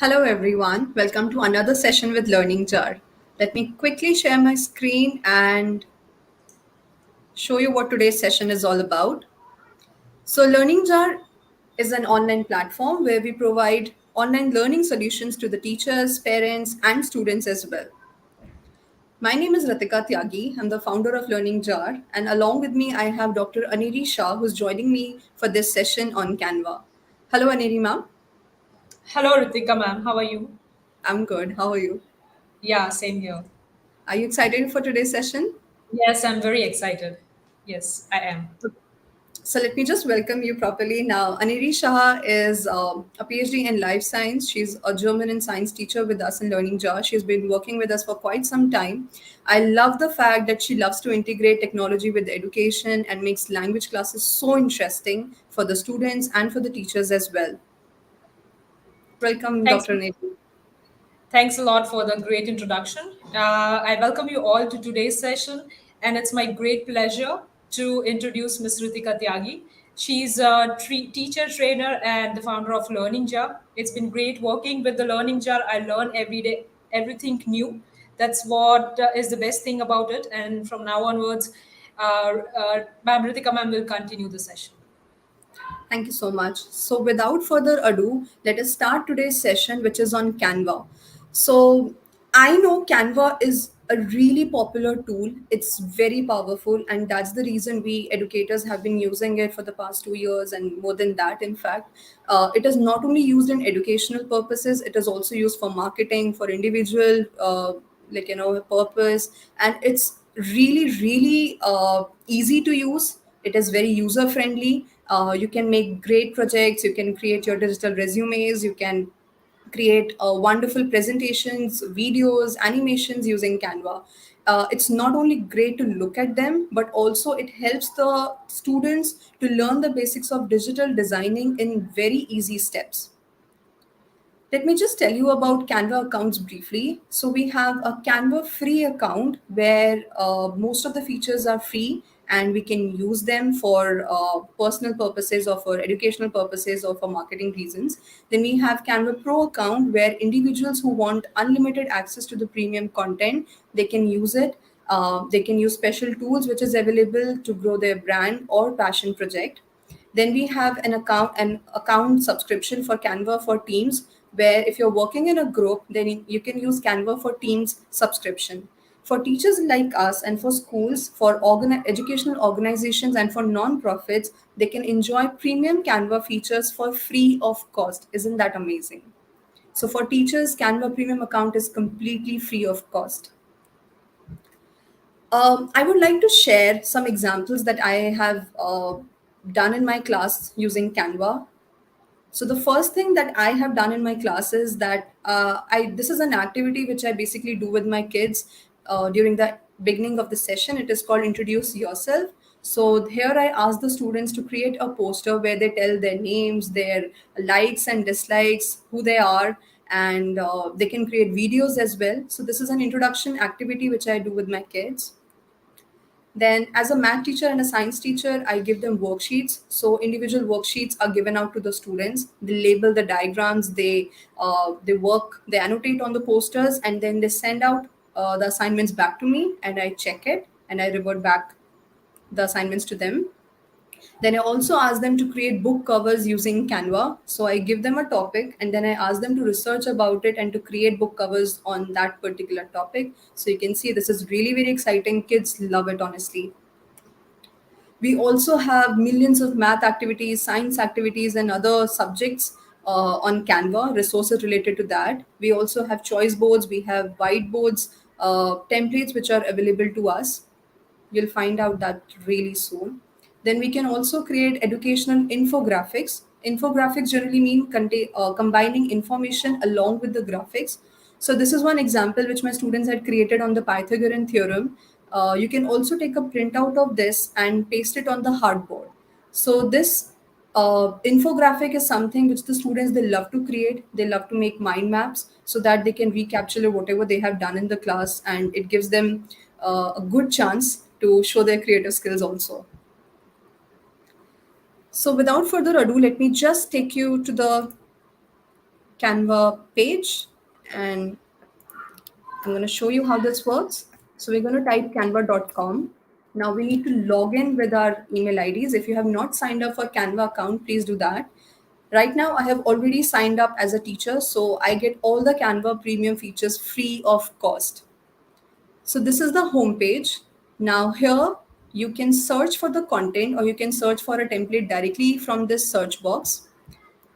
Hello, everyone. Welcome to another session with Learning Jar. Let me quickly share my screen and show you what today's session is all about. So, Learning Jar is an online platform where we provide online learning solutions to the teachers, parents, and students as well. My name is Ratika Tyagi. I'm the founder of Learning Jar, and along with me, I have Dr. Aneri Shah, who's joining me for this session on Canva. Hello, Aneri ma'am. Hello, Ritika ma'am. How are you? I'm good. How are you? Yeah, same here. Are you excited for today's session? Yes, I'm very excited. Yes, I am. So let me just welcome you properly now. Aniri Shah is a PhD in life science. She's a German and science teacher with us in Learning Jar. She's been working with us for quite some time. I love the fact that she loves to integrate technology with education and makes language classes so interesting for the students and for the teachers as well. Welcome, Thanks. Dr. Aniri. Thanks a lot for the great introduction. I welcome you all to today's session, and it's my great pleasure to introduce Ms. Ritika Tyagi. She's a teacher, trainer, and the founder of Learning Jar. It's been great working with the Learning Jar. I learn every day everything new. That's what is the best thing about it. And from now onwards, Ma'am Ritika ma'am will continue the session. Thank you so much. So, without further ado, let us start today's session, which is on Canva. So, I know Canva is a really popular tool. It's very powerful, and that's the reason we educators have been using it for the past 2 years and more than that. In fact, it is not only used in educational purposes; it is also used for marketing, for individual, purpose, and it's really easy to use. It is very user friendly. You can make great projects. You can create your digital resumes. You can create wonderful presentations, videos, animations using Canva. It's not only great to look at them, but also it helps the students to learn the basics of digital designing in very easy steps. Let me just tell you about Canva accounts briefly. So we have a Canva free account where most of the features are free and we can use them for personal purposes or for educational purposes or for marketing reasons. Then we have Canva Pro account where individuals who want unlimited access to the premium content, they can use it. They can use special tools which is available to grow their brand or passion project. Then we have an account subscription for Canva for Teams, where if you're working in a group, then you can use Canva for Teams subscription. For teachers like us and for schools, for educational organizations and for non-profits, they can enjoy premium Canva features for free of cost. Isn't that amazing? So for teachers, Canva premium account is completely free of cost. I would like to share some examples that I have done in my class using Canva. So the first thing that I have done in my class is that I this is an activity which I basically do with my kids during the beginning of the session. It is called Introduce Yourself. So here I ask the students to create a poster where they tell their names, their likes and dislikes, who they are, and they can create videos as well. So this is an introduction activity which I do with my kids. Then, as a math teacher and a science teacher, I give them worksheets. So, individual worksheets are given out to the students. They label the diagrams, they work, they annotate on the posters, and then they send out the assignments back to me, and I check it and I revert back the assignments to them. Then I also ask them to create book covers using Canva. So I give them a topic and then I ask them to research about it and to create book covers on that particular topic. So you can see this is really very exciting. Kids love it, honestly. We also have millions of math activities, science activities, and other subjects on Canva, resources related to that. We also have choice boards, we have whiteboards, templates which are available to us. You'll find out that really soon. Then we can also create educational infographics. Infographics generally mean combining information along with the graphics. So this is one example which my students had created on the Pythagorean theorem. You can also take a printout of this and paste it on the hardboard. So this infographic is something which the students they love to create. They love to make mind maps so that they can recapture whatever they have done in the class, and it gives them a good chance to show their creative skills also. So without further ado, let me just take you to the Canva page, and I'm going to show you how this works. So we're going to type canva.com. Now we need to log in with our email IDs. If you have not signed up for Canva account, please do that. Right now, I have already signed up as a teacher, so I get all the Canva premium features free of cost. So this is the home page. Now here you can search for the content, or you can search for a template directly from this search box.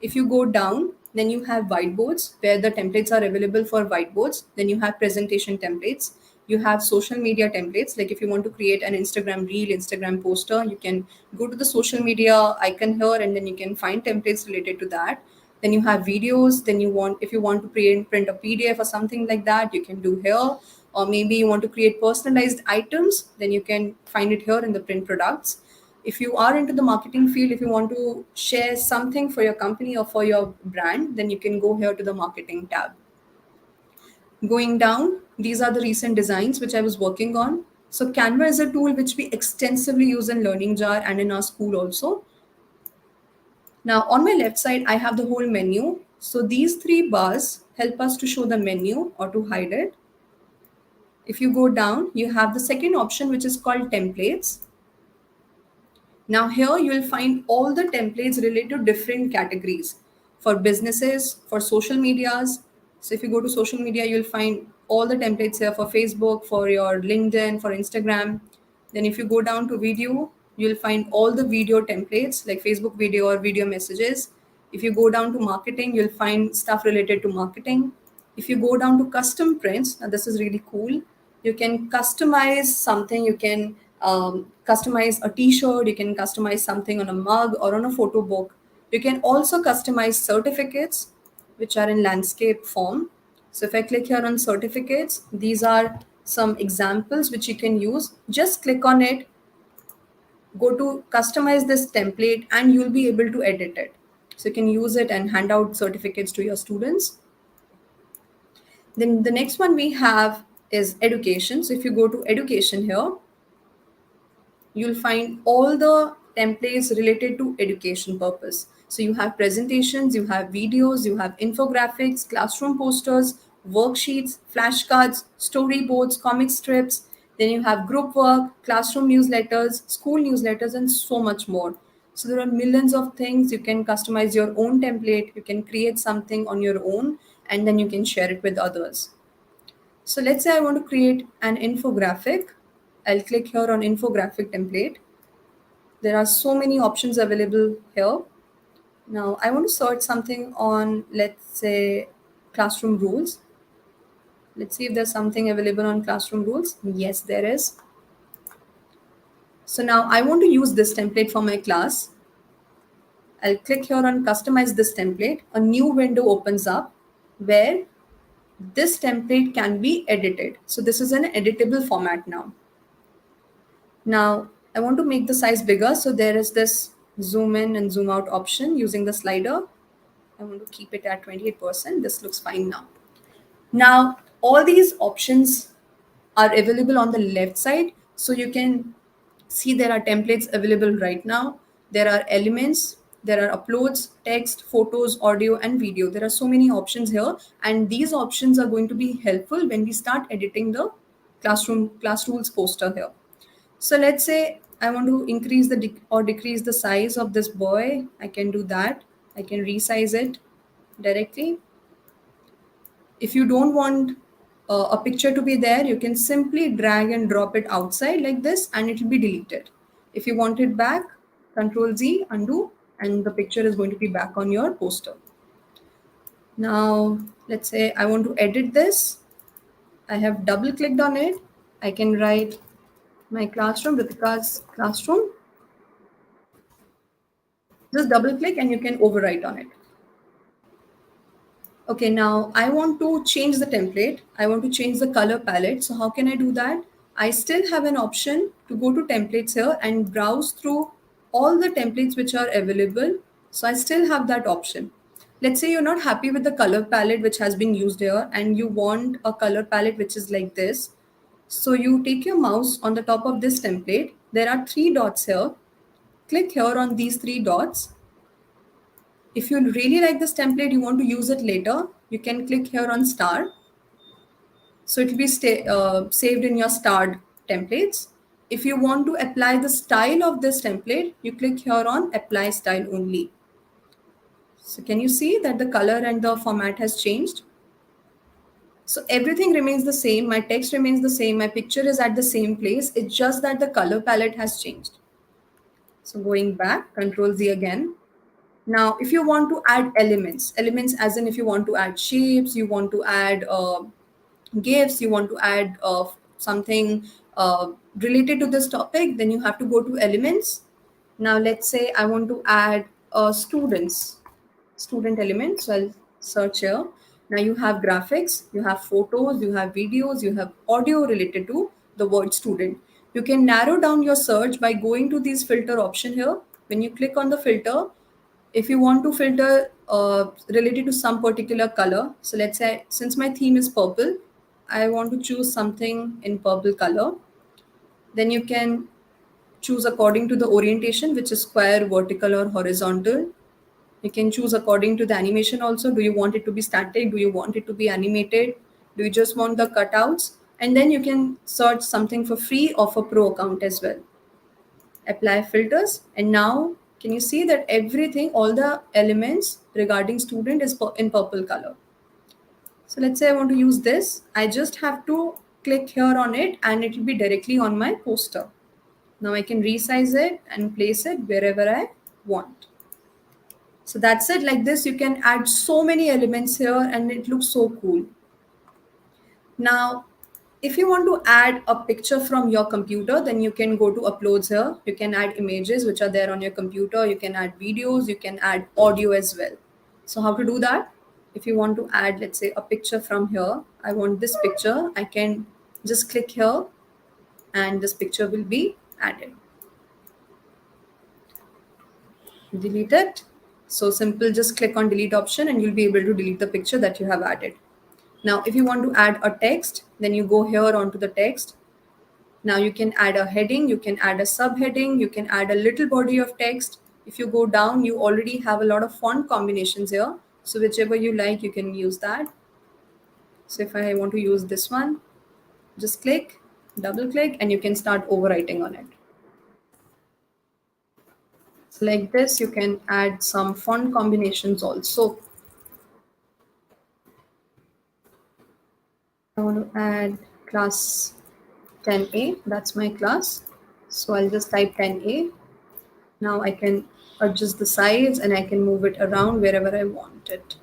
If you go down, then you have whiteboards where the templates are available for whiteboards. Then you have presentation templates. You have social media templates. Like if you want to create an Instagram reel, Instagram poster, you can go to the social media icon here, and then you can find templates related to that. Then you have videos. Then if you want to print a PDF or something like that, you can do here. Or maybe you want to create personalized items, then you can find it here in the print products. If you are into the marketing field, if you want to share something for your company or for your brand, then you can go here to the marketing tab. Going down, these are the recent designs which I was working on. So Canva is a tool which we extensively use in Learning Jar and in our school also. Now on my left side, I have the whole menu. So these three bars help us to show the menu or to hide it. If you go down, you have the second option, which is called templates. Now here you will find all the templates related to different categories for businesses, for social medias. So if you go to social media, you'll find all the templates here for Facebook, for your LinkedIn, for Instagram. Then if you go down to video, you'll find all the video templates like Facebook video or video messages. If you go down to marketing, you'll find stuff related to marketing. If you go down to custom prints, now this is really cool. You can customize something. You can customize a t-shirt. You can customize something on a mug or on a photo book. You can also customize certificates, which are in landscape form. So if I click here on certificates, these are some examples which you can use. Just click on it, go to customize this template, and you'll be able to edit it. So you can use it and hand out certificates to your students. Then the next one we have is education. So if you go to education here, you'll find all the templates related to education purpose. So you have presentations, you have videos, you have infographics, classroom posters, worksheets, flashcards, storyboards, comic strips. Then you have group work, classroom newsletters, school newsletters, and so much more. So there are millions of things. You can customize your own template. You can create something on your own, and then you can share it with others. So let's say I want to create an infographic. I'll click here on infographic template. There are so many options available here. Now I want to search something on, let's say, classroom rules. Let's see if there's something available on classroom rules. Yes, there is. So now I want to use this template for my class. I'll click here on customize this template. A new window opens up where this template can be edited. So this is an editable format now. Now I want to make the size bigger. So there is this zoom in and zoom out option using the slider. I want to keep it at 28%. This looks fine now. Now all these options are available on the left side. So you can see there are templates available right now. There are elements, there are uploads, text, photos, audio, and video. There are so many options here. And these options are going to be helpful when we start editing the class rules poster here. So let's say I want to increase or decrease the size of this boy. I can do that. I can resize it directly. If you don't want a picture to be there, you can simply drag and drop it outside like this, and it will be deleted. If you want it back, Control Z, undo, and the picture is going to be back on your poster. Now, let's say I want to edit this. I have double clicked on it. I can write my classroom, Ritika's classroom. Just double click and you can overwrite on it. Okay, now I want to change the template. I want to change the color palette. So how can I do that? I still have an option to go to templates here and browse through all the templates which are available. So I still have that option. Let's say you're not happy with the color palette which has been used here and you want a color palette which is like this. So you take your mouse on the top of this template. There are three dots here. Click here on these three dots. If you really like this template, you want to use it later, you can click here on star. So it will be saved in your starred templates. If you want to apply the style of this template, you click here on apply style only. So can you see that the color and the format has changed? So everything remains the same. My text remains the same. My picture is at the same place. It's just that the color palette has changed. So going back, Control Z again. Now, if you want to add elements as in if you want to add shapes, you want to add GIFs, you want to add something related to this topic, then you have to go to elements. Now, let's say I want to add student element. So I'll search here. Now you have graphics, you have photos, you have videos, you have audio related to the word student. You can narrow down your search by going to these filter option here. When you click on the filter, if you want to filter related to some particular color, so let's say since my theme is purple, I want to choose something in purple color. Then you can choose according to the orientation, which is square, vertical, or horizontal. You can choose according to the animation also. Do you want it to be static? Do you want it to be animated? Do you just want the cutouts? And then you can search something for free or for pro account as well. Apply filters. And now can you see that everything, all the elements regarding student is in purple color. So let's say I want to use this. I just have to click here on it and it will be directly on my poster. Now I can resize it and place it wherever I want. So that's it. Like this, you can add so many elements here and it looks so cool. Now, if you want to add a picture from your computer, then you can go to uploads here. You can add images which are there on your computer. You can add videos. You can add audio as well. So how to do that? If you want to add, let's say, a picture from here, I want this picture. I can just click here and this picture will be added. Delete it. So simple, just click on delete option and you'll be able to delete the picture that you have added. Now, if you want to add a text, then you go here onto the text. Now you can add a heading, you can add a subheading, you can add a little body of text. If you go down, you already have a lot of font combinations here. So whichever you like, you can use that. So if I want to use this one, just click, double click, and you can start overwriting on it. So like this, you can add some font combinations also. I want to add class 10A, that's my class. So I'll just type 10A. Now I can adjust the size and I can move it around wherever I want it.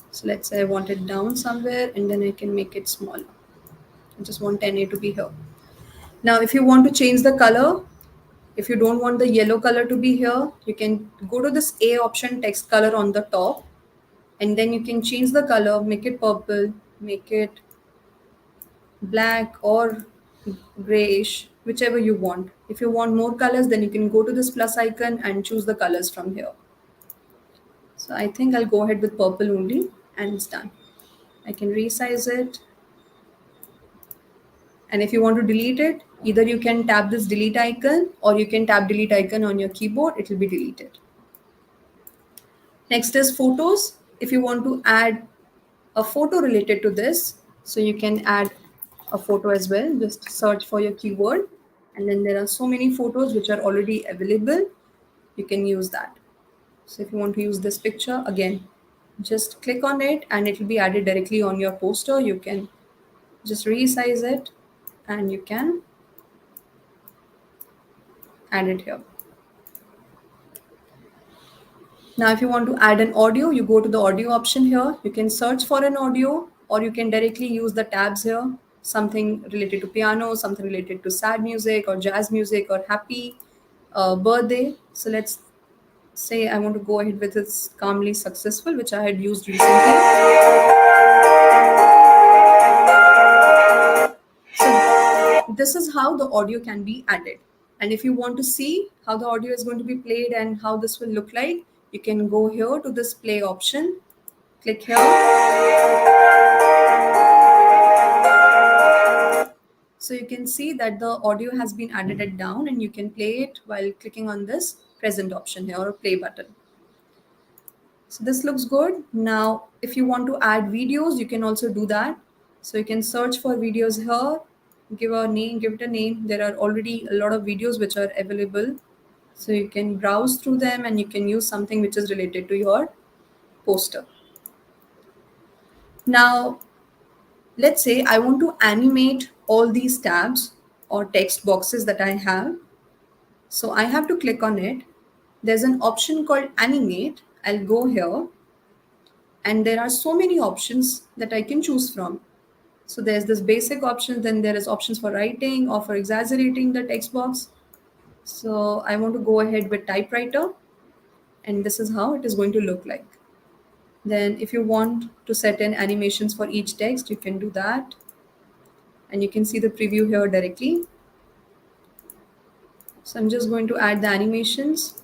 So let's say I want it down somewhere and then I can make it smaller. I just want 10A to be here. Now if you want to change the color, if you don't want the yellow color to be here, you can go to this A option, text color on the top, and then you can change the color, make it purple, make it black or grayish, whichever you want. If you want more colors, then you can go to this plus icon and choose the colors from here. So I think I'll go ahead with purple only and it's done. I can resize it. And if you want to delete it, either you can tap this delete icon or you can tap delete icon on your keyboard, it will be deleted. Next is photos. If you want to add a photo related to this, so you can add a photo as well. Just search for your keyword and then there are so many photos which are already available. You can use that. So if you want to use this picture, again, just click on it and it will be added directly on your poster. You can just resize it and you can add it here. Now, if you want to add an audio, you go to the audio option here. You can search for an audio or you can directly use the tabs here. Something related to piano, something related to sad music or jazz music or happy birthday. So let's say I want to go ahead with this calmly successful, which I had used recently. So this is how the audio can be added. And if you want to see how the audio is going to be played and how this will look like, you can go here to this play option, click here. So you can see that the audio has been added it down and you can play it while clicking on this present option here or play button. So this looks good. Now, if you want to add videos, you can also do that. So you can search for videos here, give a name, give it a name. There are already a lot of videos which are available. So you can browse through them and you can use something which is related to your poster. Now, let's say I want to animate all these tabs or text boxes that I have. So I have to click on it. There's an option called animate. I'll go here and there are so many options that I can choose from. So there's this basic option, then there is options for writing or for exaggerating the text box. So I want to go ahead with typewriter and this is how it is going to look like. Then if you want to set in animations for each text, you can do that. And you can see the preview here directly. So I'm just going to add the animations.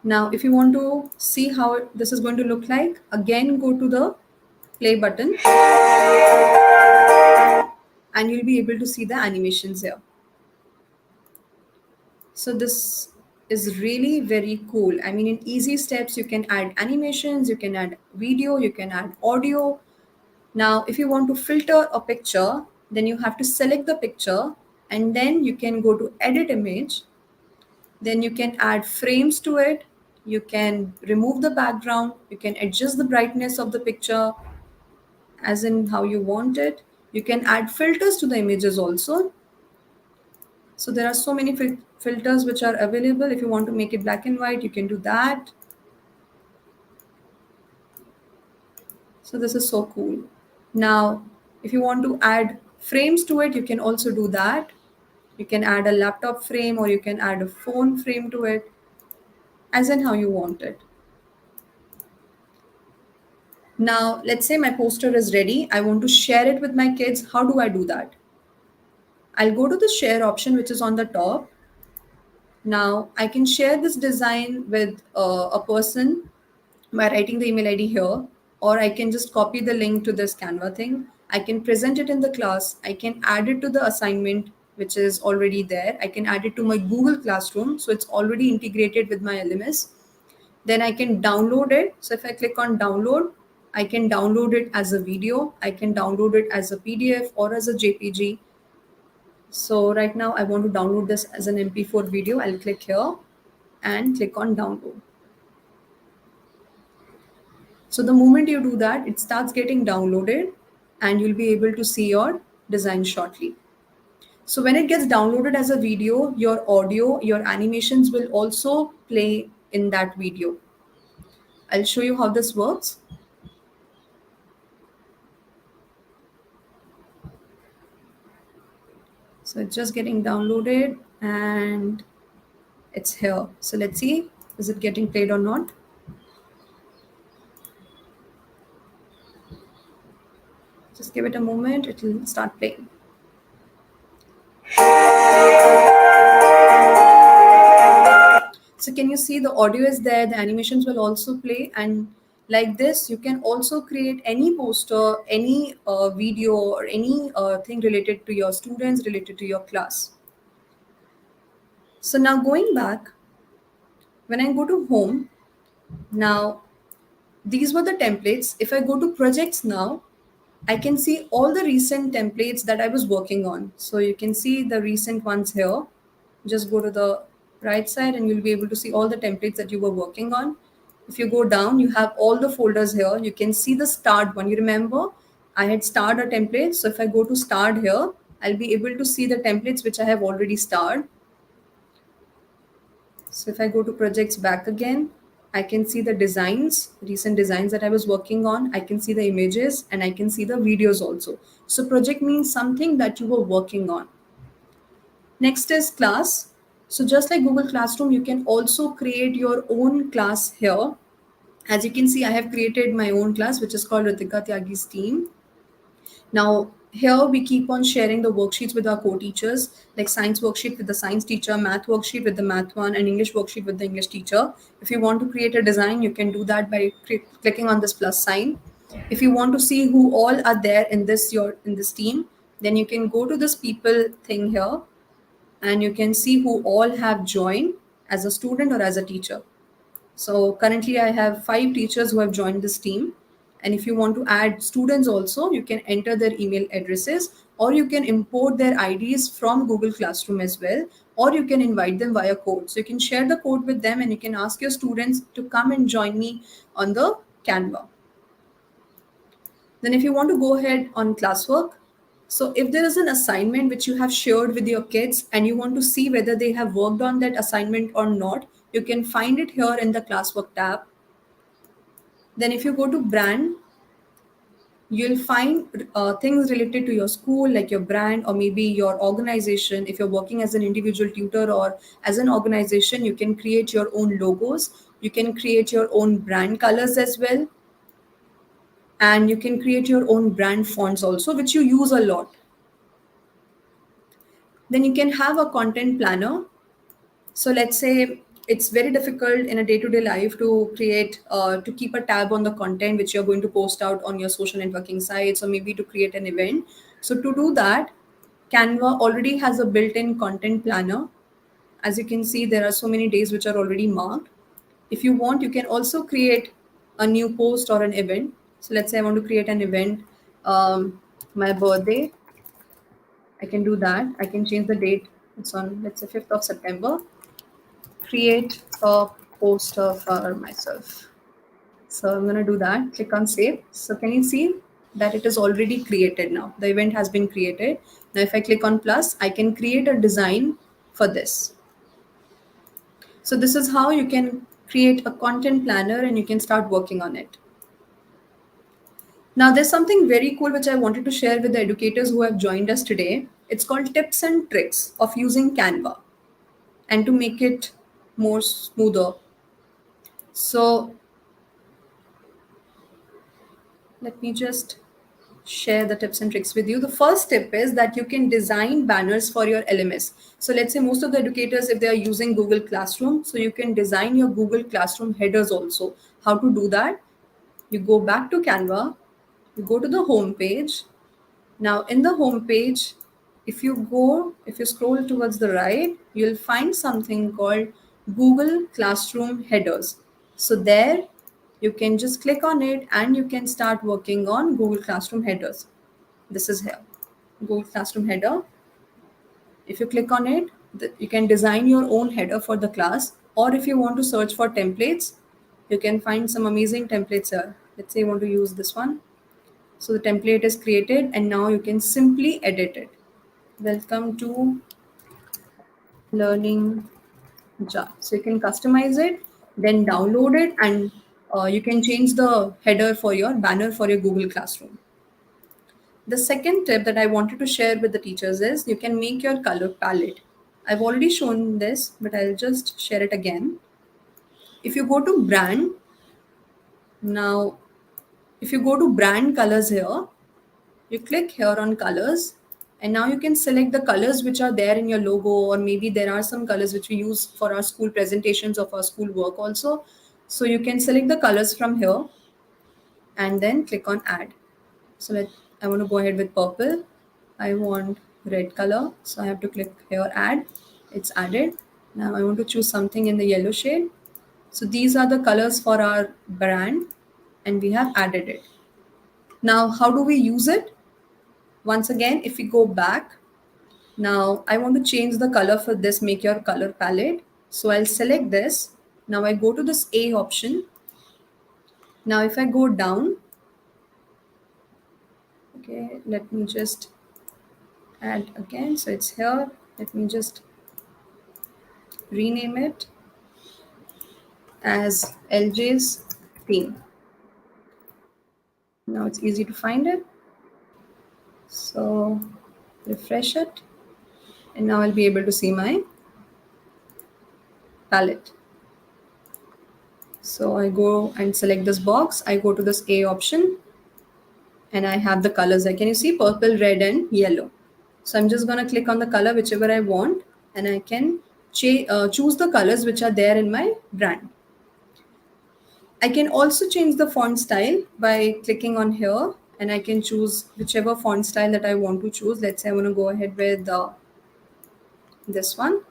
Now, if you want to see how this is going to look like, again, go to the play button and you'll be able to see the animations here. So this is really very cool. I mean, in easy steps, you can add animations, you can add video, you can add audio. Now, if you want to filter a picture, then you have to select the picture and then you can go to edit image. Then you can add frames to it. You can remove the background. You can adjust the brightness of the picture as in how you want it. You can add filters to the images also. So there are so many filters which are available. If you want to make it black and white, you can do that. So this is so cool. Now, if you want to add frames to it, you can also do that. You can add a laptop frame or you can add a phone frame to it as in how you want it. Now, let's say my poster is ready. I want to share it with my kids. How do I do that? I'll go to the share option, which is on the top. Now, I can share this design with a person by writing the email ID here, or I can just copy the link to this Canva thing. I can present it in the class. I can add it to the assignment, which is already there. I can add it to my Google Classroom. So it's already integrated with my LMS. Then I can download it. So if I click on download, I can download it as a video. I can download it as a PDF or as a JPG. So right now I want to download this as an MP4 video. I'll click here and click on download. So the moment you do that, it starts getting downloaded and you'll be able to see your design shortly. So when it gets downloaded as a video, your audio, your animations will also play in that video. I'll show you how this works. So it's just getting downloaded and it's here. So let's see, is it getting played or not? Just give it a moment, it will start playing. So can you see the audio is there, the animations will also play, and like this, you can also create any poster, any video or any thing related to your students, related to your class. So now going back, when I go to home, now these were the templates. If I go to projects now, I can see all the recent templates that I was working on. So you can see the recent ones here. Just go to the right side and you'll be able to see all the templates that you were working on. If you go down, you have all the folders here. You can see the start one. You remember I had starred a template. So if I go to start here, I'll be able to see the templates which I have already starred. So if I go to projects back again, I can see the designs, recent designs that I was working on. I can see the images and I can see the videos also. So project means something that you were working on. Next is class. So just like Google Classroom, you can also create your own class here. As you can see, I have created my own class, which is called Ritika Tyagi's team. Now, here we keep on sharing the worksheets with our co-teachers, like science worksheet with the science teacher, math worksheet with the math one, and English worksheet with the English teacher. If you want to create a design, you can do that by clicking on this plus sign. If you want to see who all are there in this team, then you can go to this people thing here, and you can see who all have joined as a student or as a teacher. So currently I have 5 teachers who have joined this team. And if you want to add students also, you can enter their email addresses, or you can import their IDs from Google Classroom as well, or you can invite them via code. So you can share the code with them and you can ask your students to come and join me on the Canva. Then if you want to go ahead on classwork, so if there is an assignment which you have shared with your kids and you want to see whether they have worked on that assignment or not, you can find it here in the classwork tab. Then if you go to brand, you'll find things related to your school, like your brand or maybe your organization. If you're working as an individual tutor or as an organization, you can create your own logos. You can create your own brand colors as well. And you can create your own brand fonts also, which you use a lot. Then you can have a content planner. So let's say it's very difficult in a day-to-day life to create to keep a tab on the content which you're going to post out on your social networking sites, or maybe to create an event. So to do that, Canva already has a built-in content planner. As you can see, there are so many days which are already marked. If you want, you can also create a new post or an event. So let's say I want to create an event, my birthday. I can do that. I can change the date. It's on, let's say, 5th of September. Create a poster for myself. So I'm going to do that. Click on save. So can you see that it is already created now? The event has been created. Now, if I click on plus, I can create a design for this. So this is how you can create a content planner and you can start working on it. Now, there's something very cool which I wanted to share with the educators who have joined us today. It's called tips and tricks of using Canva and to make it more smoother. So let me just share the tips and tricks with you. The first tip is that you can design banners for your LMS. So let's say most of the educators, if they are using Google Classroom, so you can design your Google Classroom headers also. How to do that? You go back to Canva, you go to the home page. Now in the home page, if you scroll towards the right, you'll find something called Google Classroom headers. So there you can just click on it and you can start working on Google Classroom headers. This is here, Google Classroom header. If you click on it, you can design your own header for the class. Or if you want to search for templates, you can find some amazing templates here. Let's say you want to use this one. So the template is created and now you can simply edit it. Welcome to learning Jar. So you can customize it, then download it, and you can change the header for your banner for your Google Classroom. The second tip that I wanted to share with the teachers is you can make your color palette. I've already shown this, but I'll just share it again. If you go to brand, now if you go to brand colors here, you click here on colors, and now you can select the colors which are there in your logo, or maybe there are some colors which we use for our school presentations of our school work also. So you can select the colors from here and then click on add. So I want to go ahead with purple. I want red color. So I have to click here add. It's added. Now I want to choose something in the yellow shade. So these are the colors for our brand and we have added it. Now, how do we use it? Once again, if we go back, now I want to change the color for this, make your color palette. So I'll select this. Now I go to this A option. Now if I go down, okay, let me just add again. So it's here. Let me just rename it as LJ's theme. Now it's easy to find it. So refresh it. And now I'll be able to see my palette. So I go and select this box. I go to this A option and I have the colors there. Can you see purple, red, and yellow? So I'm just going to click on the color whichever I want, and I can choose the colors which are there in my brand. I can also change the font style by clicking on here, and I can choose whichever font style that I want to choose. Let's say I want to go ahead with this one.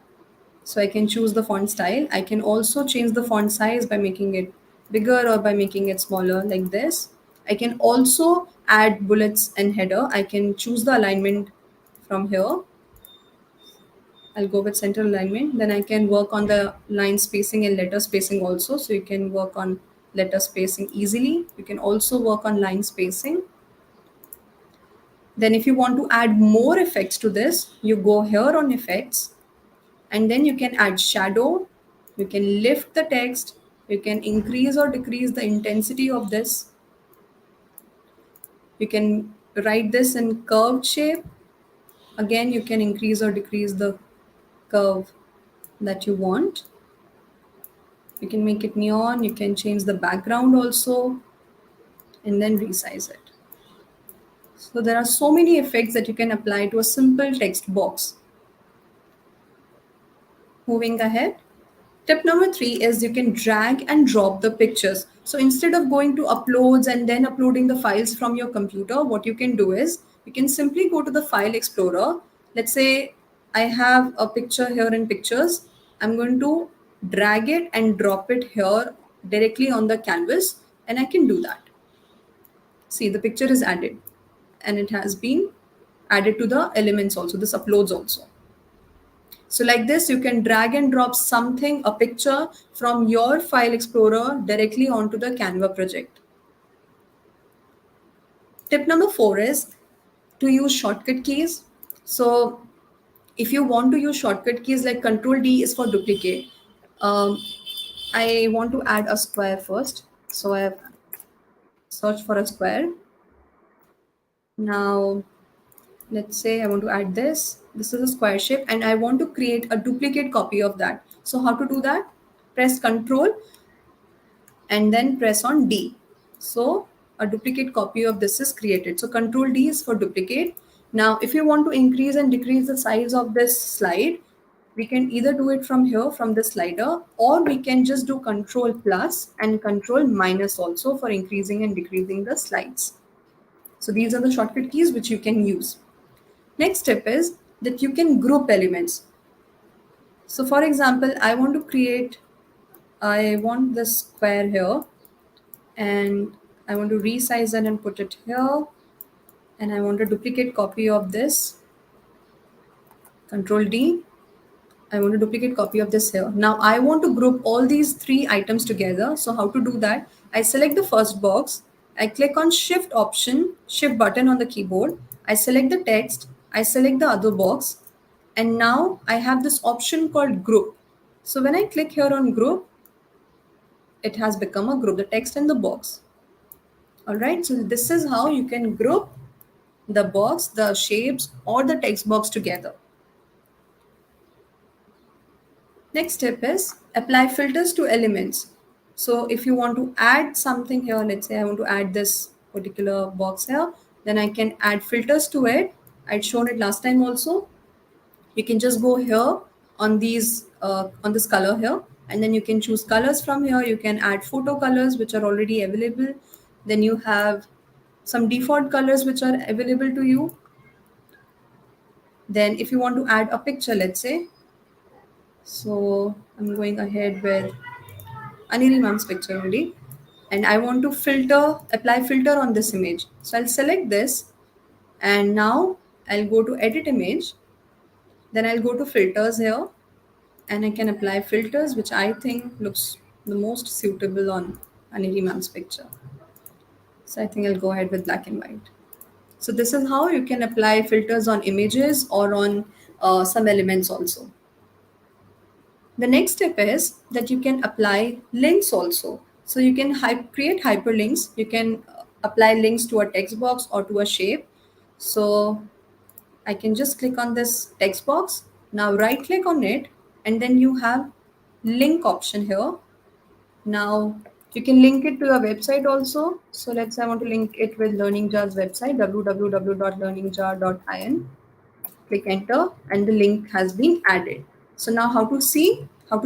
So I can choose the font style. I can also change the font size by making it bigger or by making it smaller like this. I can also add bullets and header. I can choose the alignment from here. I'll go with center alignment. Then I can work on the line spacing and letter spacing also. So you can work on letter spacing easily. You can also work on line spacing. Then if you want to add more effects to this, you go here on effects, and then you can add shadow. You can lift the text. You can increase or decrease the intensity of this. You can write this in curved shape. Again, you can increase or decrease the curve that you want. You can make it neon. You can change the background also, and then resize it. So there are so many effects that you can apply to a simple text box. Moving ahead. Tip number 3 is you can drag and drop the pictures. So instead of going to uploads and then uploading the files from your computer, what you can do is you can simply go to the file explorer. Let's say I have a picture here in pictures. I'm going to drag it and drop it here directly on the canvas, and I can do that. See, the picture is added and it has been added to the elements also, this uploads also. So like this, you can drag and drop something, a picture from your file explorer directly onto the Canva project. Tip number 4 is to use shortcut keys. So if you want to use shortcut keys like Control D is for duplicate. Um, I want to add a square first. So I have searched for a square. Now let's say I want to add this is a square shape and I want to create a duplicate copy of that. So how to do that? Press Control and then press on D. So a duplicate copy of this is created. So Control D is for duplicate. Now if you want to increase and decrease the size of this slide, we can either do it from here from the slider, or we can just do Control plus and Control minus also for increasing and decreasing the slides. So these are the shortcut keys which you can use. Next step is that you can group elements. So for example, I want this square here and I want to resize it and put it here, and I want a duplicate copy of this. Control D. I want a duplicate copy of this here. Now I want to group all these 3 items together. So how to do that? I select the first box. I click on Shift button on the keyboard. I select the text. I select the other box. And now I have this option called group. So when I click here on group, it has become a group, the text and the box. All right. So this is how you can group the box, the shapes, or the text box together. Next step is apply filters to elements. So if you want to add something here, let's say I want to add this particular box here, then I can add filters to it. I'd shown it last time also. You can just go here on these on this color here, and then you can choose colors from here. You can add photo colors which are already available. Then you have some default colors which are available to you. Then if you want to add a picture, let's say, so I'm going ahead with Aniri ma'am's picture only, and I want to apply filter on this image. So I'll select this, and now I'll go to edit image. Then I'll go to filters here, and I can apply filters which I think looks the most suitable on Aniri ma'am's picture. So I think I'll go ahead with black and white. So this is how you can apply filters on images or on some elements also. The next step is that you can apply links also. So you can create hyperlinks. You can apply links to a text box or to a shape. So I can just click on this text box. Now right click on it, and then you have link option here. Now you can link it to your website also. So let's say I want to link it with Learning Jar's website, www.learningjar.in. Click enter, and the link has been added. So now how to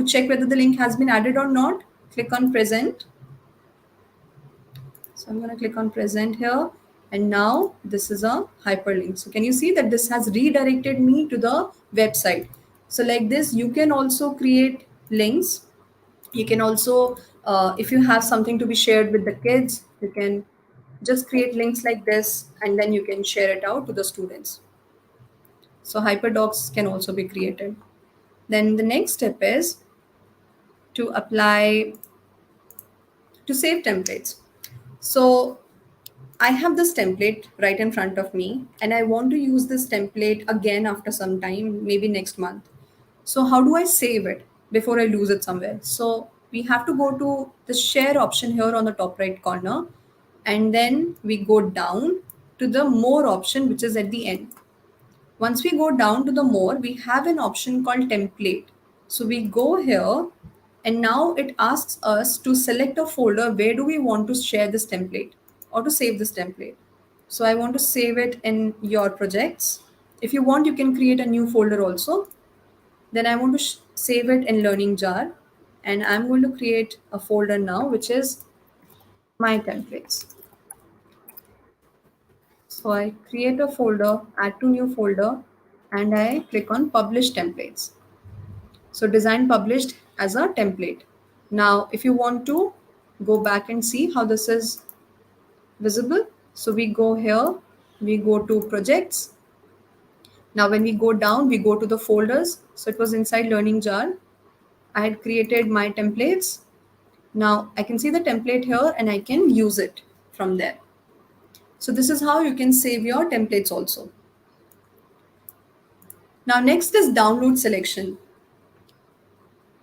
check whether the link has been added or not? Click on present. So I'm going to click on present here, and now this is a hyperlink. So can you see that this has redirected me to the website? So like this, you can also create links. You can also, if you have something to be shared with the kids, you can just create links like this, and then you can share it out to the students. So hyperdocs can also be created. Then the next step is to apply, to save templates. So I have this template right in front of me, and I want to use this template again after some time, maybe next month. So how do I save it before I lose it somewhere? So we have to go to the share option here on the top right corner, and then we go down to the more option, which is at the end. Once we go down to the more, we have an option called template. So we go here, and now it asks us to select a folder where do we want to share this template or to save this template. So I want to save it in your projects. If you want, you can create a new folder also. Then I want to save it in learning jar, and I'm going to create a folder now, which is my templates. So I create a folder, add to new folder, and I click on publish templates. So design published as a template. Now, if you want to go back and see how this is visible, so we go here, we go to projects. Now, when we go down, we go to the folders. So it was inside learning jar. I had created my templates. Now I can see the template here and I can use it from there. So this is how you can save your templates also. Now next is download selection.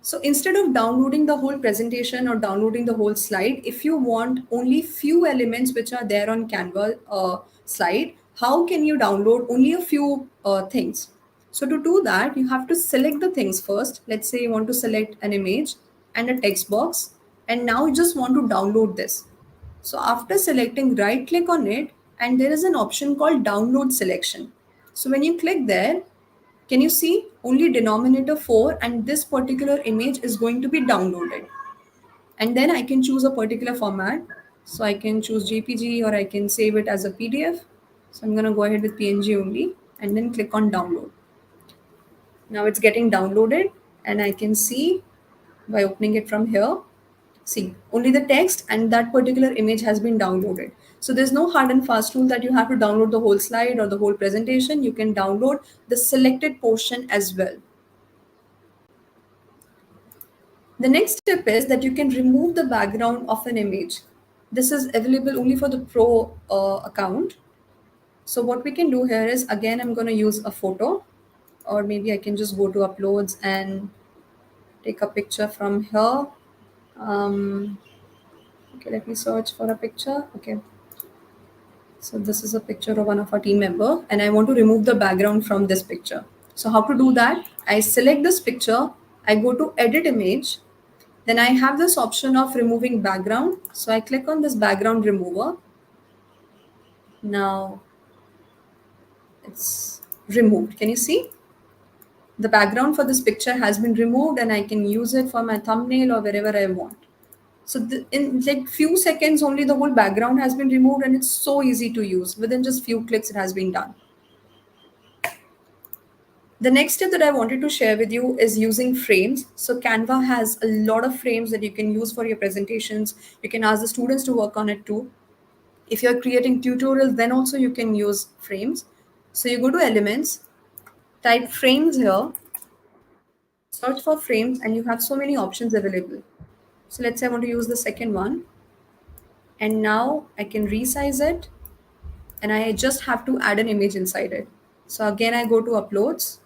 So instead of downloading the whole presentation or downloading the whole slide, if you want only few elements which are there on Canva slide, how can you download only a few things? So to do that, you have to select the things first. Let's say you want to select an image and a text box, and now you just want to download this. So after selecting, right click on it, and there is an option called download selection. So when you click there, can you see only denominator 4, and this particular image is going to be downloaded. And then I can choose a particular format. So I can choose JPG or I can save it as a PDF. So I'm going to go ahead with PNG only and then click on download. Now it's getting downloaded, and I can see by opening it from here. See, only the text and that particular image has been downloaded. So there's no hard and fast rule that you have to download the whole slide or the whole presentation. You can download the selected portion as well. The next step is that you can remove the background of an image. This is available only for the pro account. So what we can do here is, again, I'm going to use a photo, or maybe I can just go to uploads and take a picture from here. Okay, let me search for a picture. Okay. So this is a picture of one of our team member, and I want to remove the background from this picture. So how to do that? I select this picture, I go to edit image, then I have this option of removing background. So I click on this background remover. Now it's removed. Can you see? The background for this picture has been removed, and I can use it for my thumbnail or wherever I want. So in like few seconds only, the whole background has been removed, and it's so easy to use. Within just few clicks, it has been done. The next step that I wanted to share with you is using frames. So Canva has a lot of frames that you can use for your presentations. You can ask the students to work on it too. If you're creating tutorials, then also you can use frames. So you go to elements, type frames here, search for frames, and you have so many options available. So let's say I want to use the second one. And now I can resize it, and I just have to add an image inside it. So again, I go to uploads,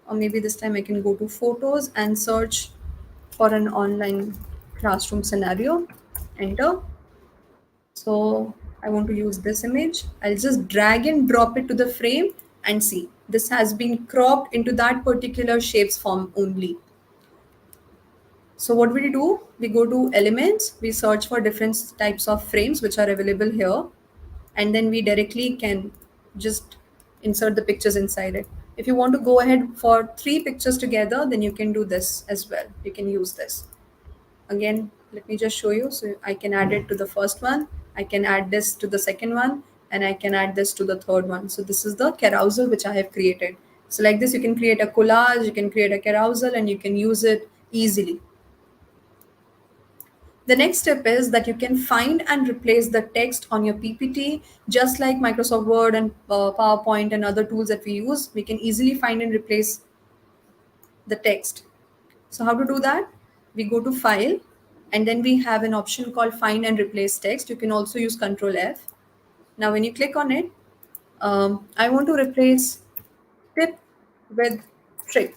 or maybe this time I can go to photos and search for an online classroom scenario. Enter. So I want to use this image. I'll just drag and drop it to the frame, and see this has been cropped into that particular shapes form only. So what we do, we go to elements, we search for different types of frames which are available here, and then we directly can just insert the pictures inside it. If you want to go ahead for 3 pictures together, then you can do this as well. You can use this. Again, let me just show you. So I can add it to the first one, I can add this to the second one, and I can add this to the third one. So this is the carousel which I have created. So like this, you can create a collage, you can create a carousel, and you can use it easily. The next step is that you can find and replace the text on your PPT, just like Microsoft Word and PowerPoint and other tools that we use. We can easily find and replace the text. So how to do that? We go to File, and then we have an option called Find and Replace Text. You can also use Control F. Now when you click on it, I want to replace tip with trick.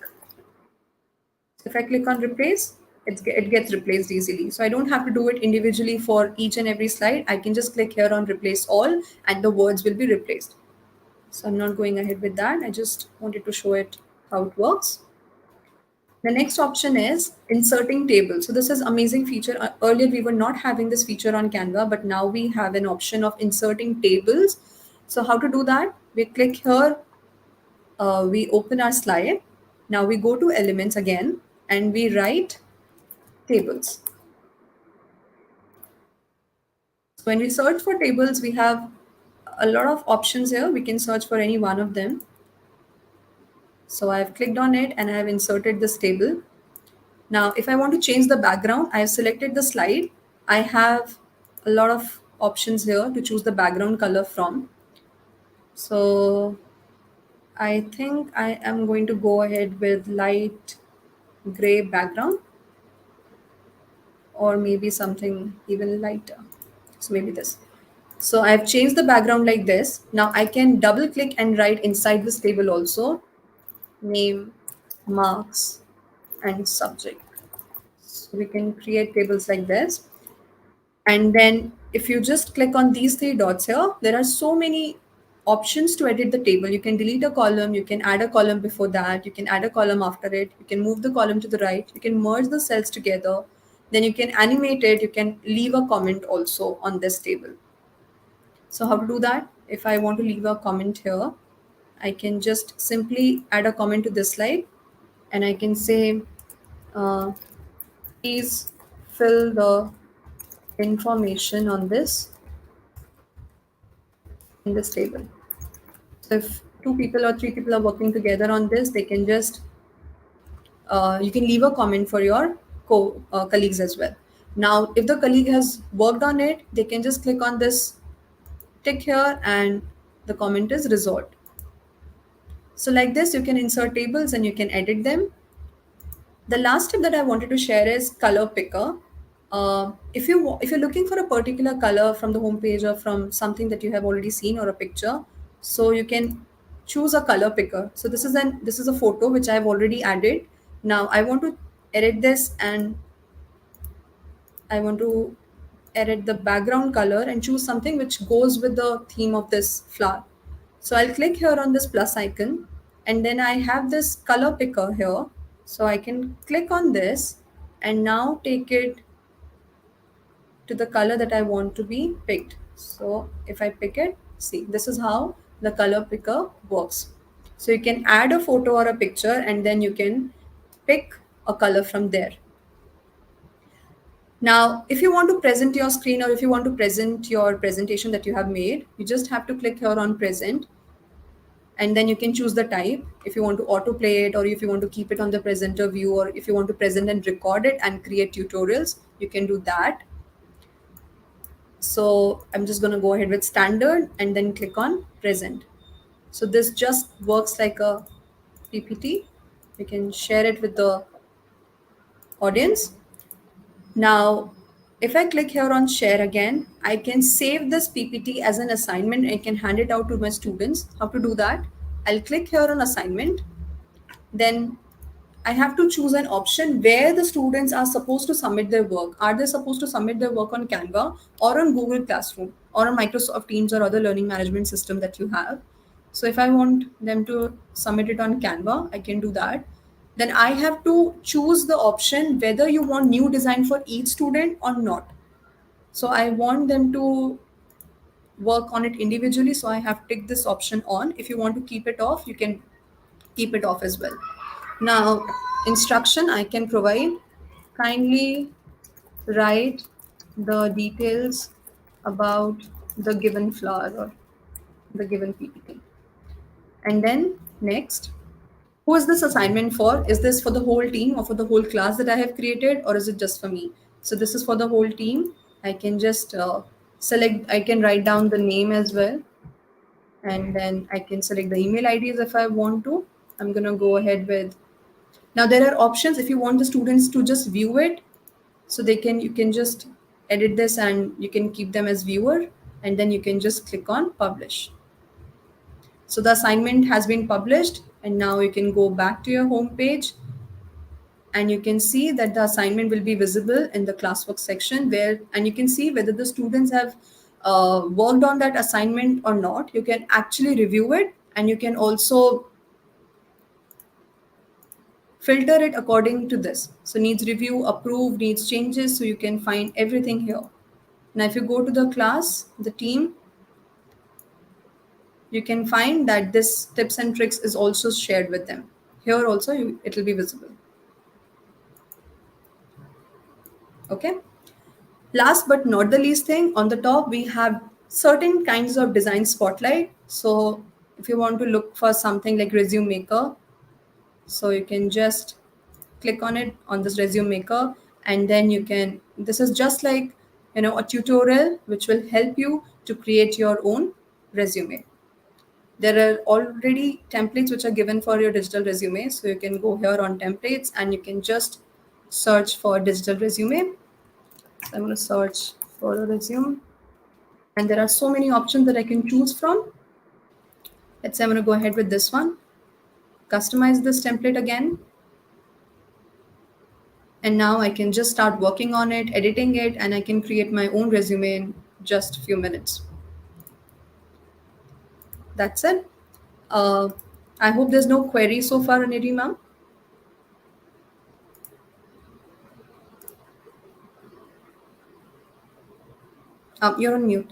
So if I click on replace, it gets replaced easily. So I don't have to do it individually for each and every slide. I can just click here on replace all and the words will be replaced. So I'm not going ahead with that. I just wanted to show it how it works. The next option is inserting tables. So this is amazing feature. Earlier we were not having this feature on Canva, but now we have an option of inserting tables. So how to do that? We click here, we open our slide. Now we go to elements again and we write tables. So when we search for tables, we have a lot of options here. We can search for any one of them. So I've clicked on it and I have inserted this table. Now, if I want to change the background, I have selected the slide. I have a lot of options here to choose the background color from. So I think I am going to go ahead with light gray background, or maybe something even lighter. So maybe this. So I've changed the background like this. Now I can double click and write inside this table also name, marks, and subject. So we can create tables like this. And then if you just click on these three dots here, there are so many options to edit the table. You can delete a column, you can add a column before that, you can add a column after it, you can move the column to the right, you can merge the cells together, then you can animate it, you can leave a comment also on this table. So how to do that? If I want to leave a comment here, I can just simply add a comment to this slide and I can say, please fill the information on this in this table. So if two people or three people are working together on this, they can just, you can leave a comment for your colleagues as well. Now, if the colleague has worked on it, they can just click on this tick here and the comment is resolved. So like this, you can insert tables and you can edit them. The last tip that I wanted to share is color picker. If you're looking for a particular color from the homepage or from something that you have already seen or a picture, so you can choose a color picker. So this is a photo which I have already added. Now I want to edit this and I want to edit the background color and choose something which goes with the theme of this flower. So I'll click here on this plus icon and then I have this color picker here. So I can click on this and now take it to the color that I want to be picked. So if I pick it, see, this is how the color picker works. So you can add a photo or a picture and then you can pick a color from there. Now, if you want to present your screen or if you want to present your presentation that you have made, you just have to click here on present and then you can choose the type if you want to autoplay it or if you want to keep it on the presenter view or if you want to present and record it and create tutorials, you can do that. So I'm just going to go ahead with standard and then click on present. So this just works like a PPT. You can share it with the audience. Now, if I click here on share again, I can save this PPT as an assignment and I can hand it out to my students. How to do that? I'll click here on assignment. Then I have to choose an option where the students are supposed to submit their work. Are they supposed to submit their work on Canva or on Google Classroom or on Microsoft Teams or other learning management system that you have? So if I want them to submit it on Canva, I can do that. Then I have to choose the option whether you want new design for each student or not. So I want them to work on it individually. So I have ticked this option on. If you want to keep it off, you can keep it off as well. Now, instruction I can provide, kindly write the details about the given flower or the given PPT. And then next, Who is this assignment for? Is this for the whole team or for the whole class that I have created, or is it just for me? So this is for the whole team. I can just select, I can write down the name as well, and then I can select the email IDs if I want to. I'm going to go ahead with, now there are options if you want the students to just view it. So they can, you can just edit this and you can keep them as viewer, and then you can just click on publish. So the assignment has been published, and now you can go back to your home page, and you can see that the assignment will be visible in the classwork section where, and you can see whether the students have worked on that assignment or not. You can actually review it, and you can also filter it according to this. So needs review, approved, needs changes. So you can find everything here. Now if you go to the class, the team, you can find that this tips and tricks is also shared with them. Here also it will be visible. Okay. Last but not the least thing, on the top we have certain kinds of design spotlight. So if you want to look for something like resume maker, so you can just click on it on this resume maker, and then you can, this is just like, you know, a tutorial which will help you to create your own resume. There are already templates which are given for your digital resume, so you can go here on templates and you can just search for digital resume. So I'm going to search for a resume, and there are so many options that I can choose from. Let's say I'm going to go ahead with this one, customize this template again, and now I can just start working on it, editing it, and I can create my own resume in just a few minutes. That's it. uh, I hope there's no query so far, Aniri ma'am. You're on mute.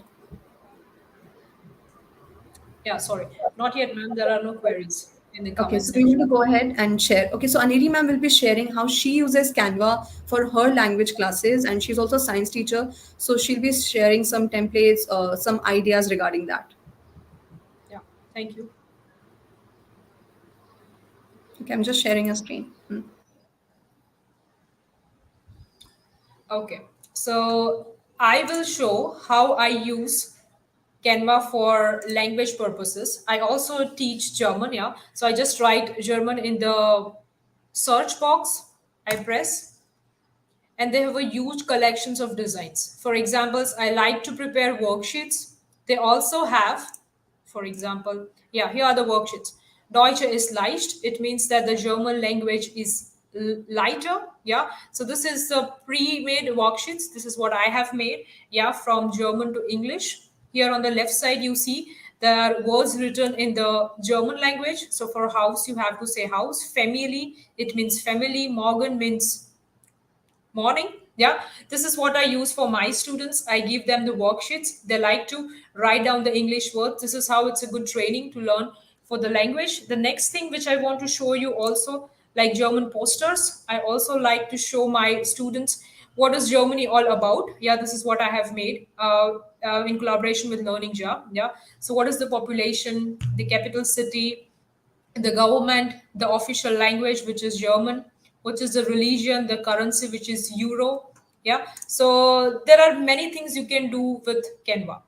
Yeah, sorry. Not yet, ma'am. There are no queries in the Okay, comment so we want section. to go ahead and share. Okay, so Aniri ma'am will be sharing how she uses Canva for her language classes, and she's also a science teacher. So she'll be sharing some templates, some ideas regarding that. Yeah, thank you. Okay, I'm just sharing a screen. Okay, so I will show how I use Canva for language purposes. I also teach German, yeah. So I just write German in the search box. I press, and they have a huge collections of designs. For examples, I like to prepare worksheets. They also have, for example, yeah, here are the worksheets. Deutsche ist leicht. It means that the German language is lighter. Yeah. So this is the pre-made worksheets. This is what I have made. Yeah, from German to English. Here on the left side, you see there are words written in the German language. So for house, you have to say house. Family, it means family. Morgen means morning. Yeah, this is what I use for my students. I give them the worksheets. They like to write down the English words. This is how it's a good training to learn for the language. The next thing which I want to show you also, like German posters, I also like to show my students what is Germany all about. Yeah, this is what I have made in collaboration with Learning Jar. Yeah, so what is the population, the capital city, the government, the official language, which is German, which is the religion, the currency, which is Euro. Yeah. So there are many things you can do with Canva.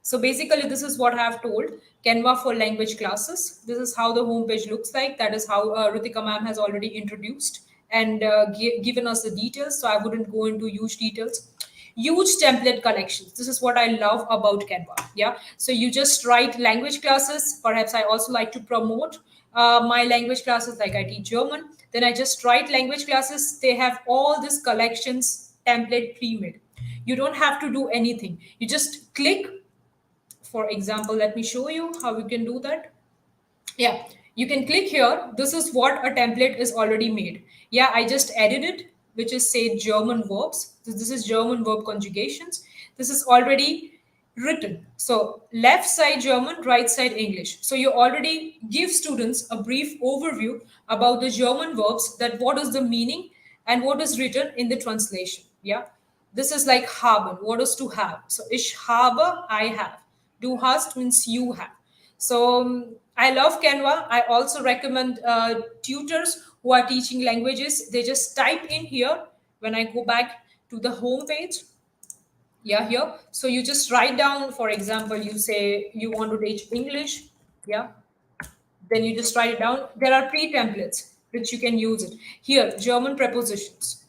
So basically, this is what I have told Canva for language classes. This is how the homepage looks like. That is how Ritika ma'am has already introduced and given us the details. So I wouldn't go into huge details. Huge template collections. This is what I love about Canva. Yeah, so you just write language classes. Perhaps I also like to promote my language classes, like I teach German. Then I just write language classes. They have all these collections template pre-made. You don't have to do anything. You just click. For example, let me show you how you can do that. Yeah, you can click here. This is what a template is already made. Yeah, I just added it, which is say German verbs. This is German verb conjugations. This is already written. So left side German, right side English. So you already give students a brief overview about the German verbs, that what is the meaning and what is written in the translation. Yeah, this is like haben. What is to have? So ich habe, I have. Du hast means you have. So I love Canva. I also recommend tutors who are teaching languages. They just type in here when I go back to the home page. Yeah, here. So you just write down, for example, you say you want to teach English. Yeah. Then you just write it down. There are pre-templates which you can use it. Here, German prepositions.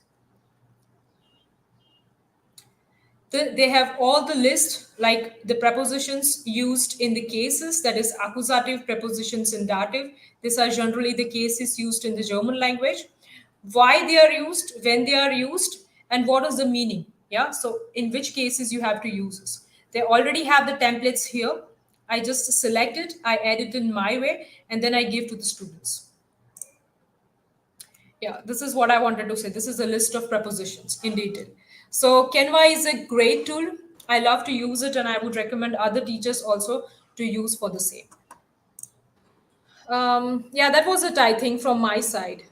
They have all the list, like the prepositions used in the cases, that is accusative prepositions and dative. These are generally the cases used in the German language, why they are used, when they are used, and what is the meaning. Yeah, so in which cases you have to use this. They already have the templates here. I just select it, I add it in my way, and then I give to the students. Yeah, this is what I wanted to say. This is a list of prepositions in detail. So Canva is a great tool. I love to use it, and I would recommend other teachers also to use for the same. Yeah, that was it, I think, from my side,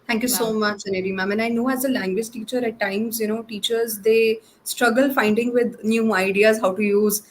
Thank you so ma'am. much, Aneri ma'am. And I know as a language teacher, at times, teachers, they struggle finding with new ideas, how to use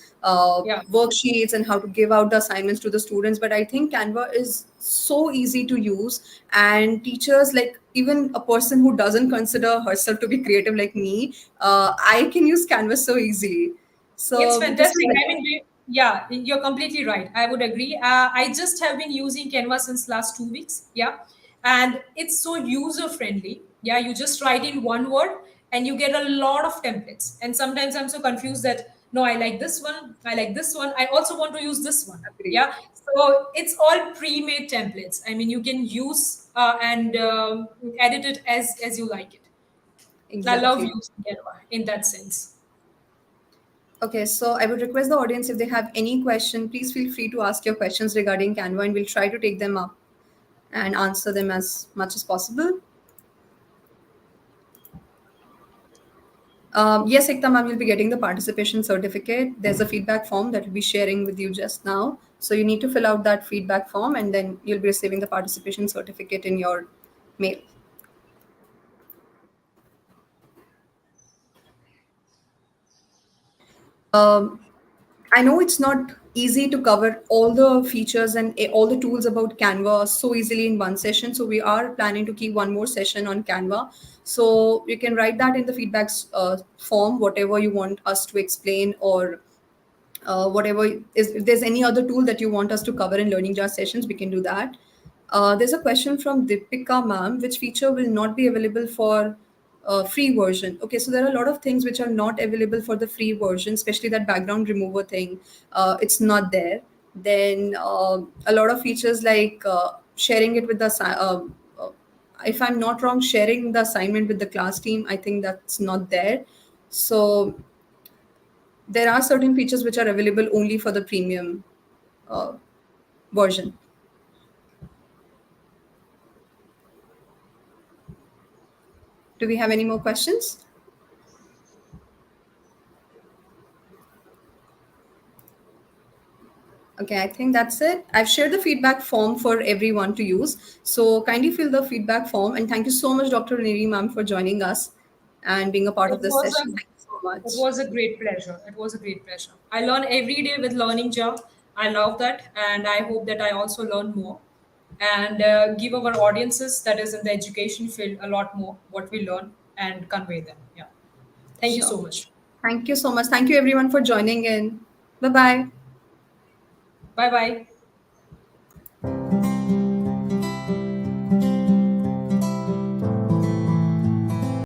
Yeah. worksheets and how to give out the assignments to the students. But I think Canva is so easy to use. And teachers, like even a person who doesn't consider herself to be creative like me, I can use Canva so easily. It's So this is fantastic. like, I mean, yeah, you're completely right. I would agree. I just have been using Canva since last 2 weeks. Yeah, and it's so user friendly. Yeah, you just write in one word and you get a lot of templates. And sometimes I'm so confused that no, I like this one. I like this one. I also want to use this one. agree. Yeah, so it's all pre-made templates. I mean, you can use and edit it as you like it. I love Exactly. using Canva in that sense. Okay, so I would request the audience if they have any question, please feel free to ask your questions regarding Canva and we'll try to take them up and answer them as much as possible. Yes, Ekta ma'am, you'll be getting the participation certificate. There's a feedback form that we'll be sharing with you just now. So you need to fill out that feedback form and then you'll be receiving the participation certificate in your mail. Um, I know it's not easy to cover all the features and all the tools about Canva so easily in one session. So we are planning to keep one more session on Canva. So you can write that in the feedback form, whatever you want us to explain or whatever is, if there's any other tool that you want us to cover in learning jar sessions, we can do that. There's a question from Deepika ma'am, which feature will not be available for free version? Okay, so there are a lot of things which are not available for the free version, especially that background remover thing. It's not there. Then a lot of features like sharing it with the uh, if I'm not wrong, sharing the assignment with the class team, I think that's not there. So there are certain features which are available only for the premium uh, version. Do we have any more questions? Okay, I think that's it. I've shared the feedback form for everyone to use. So kindly fill the feedback form. And thank you so much, Dr. Neri ma'am, for joining us and being a part It of this was session. a Thank you so it much. was a great pleasure. It was a great pleasure. I learn every day with learning job. I love that, and I hope that I also learn more and give our audiences that is in the education field a lot more what we learn and convey them. Yeah. Thank you Sure. so much. Thank you so much. Thank you everyone for joining in. Bye bye. Bye bye.